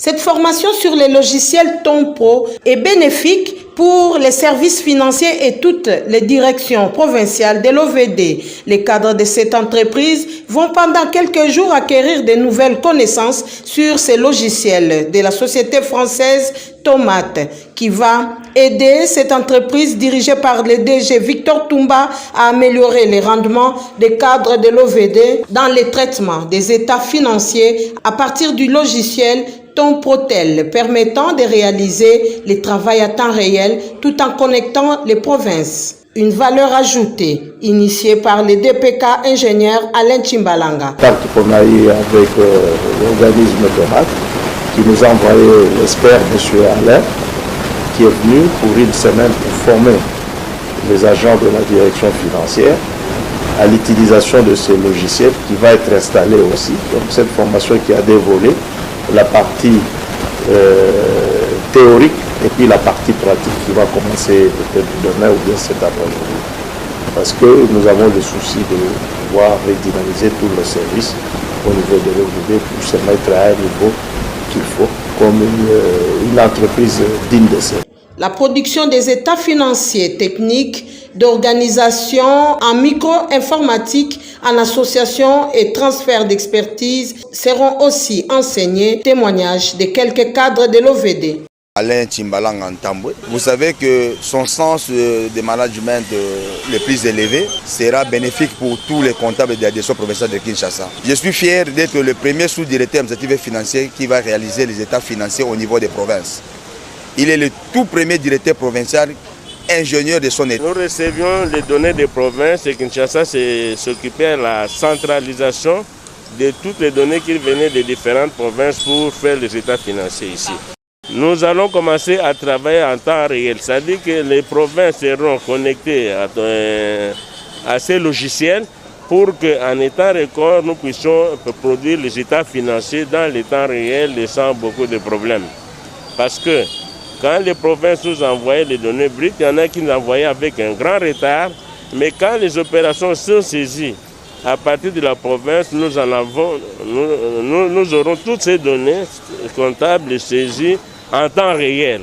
Cette formation sur les logiciels TOMPRO est bénéfique pour les services financiers et toutes les directions provinciales de l'OVD. Les cadres de cette entreprise vont pendant quelques jours acquérir de nouvelles connaissances sur ces logiciels de la société française Tomate, qui va aider cette entreprise dirigée par le DG Victor Toumba à améliorer les rendements des cadres de l'OVD dans le traitement des états financiers à partir du logiciel TOMPROTEL, permettant de réaliser le travail à temps réel tout en connectant les provinces. Une valeur ajoutée initiée par le DPK ingénieur Alain Chimbalanga. Contact qu'on a eu avec l'organisme Tomate, qui nous a envoyé l'expert M. Alain, qui est venu pour une semaine pour former les agents de la direction financière à l'utilisation de ces logiciels qui va être installé aussi. Donc cette formation qui a des volets, la partie théorique et puis la partie pratique qui va commencer peut-être demain ou bien cet après-midi. Parce que nous avons le souci de pouvoir redynamiser tout le service au niveau de l'OVD pour se mettre à un niveau qu'il faut, comme une entreprise digne de ça. La production des états financiers, techniques, d'organisation en micro-informatique, en association et transfert d'expertise seront aussi enseignés. Témoignage de quelques cadres de l'OVD. Alain Chimbalanga Ntambwe, vous savez que son sens de management le plus élevé sera bénéfique pour tous les comptables de la direction provinciale de Kinshasa. Je suis fier d'être le premier sous-directeur administratif et financier qui va réaliser les états financiers au niveau des provinces. Il est le tout premier directeur provincial ingénieur de son état. Nous recevions les données des provinces et Kinshasa s'occupait de la centralisation de toutes les données qui venaient des différentes provinces pour faire les états financiers ici. Nous allons commencer à travailler en temps réel, c'est-à-dire que les provinces seront connectées à ces logiciels pour qu'en état record, nous puissions produire les états financiers dans les temps réels sans beaucoup de problèmes. Parce que quand les provinces nous envoyaient les données brutes, il y en a qui nous envoyaient avec un grand retard, mais quand les opérations sont saisies à partir de la province, nous aurons toutes ces données comptables saisies en temps réel.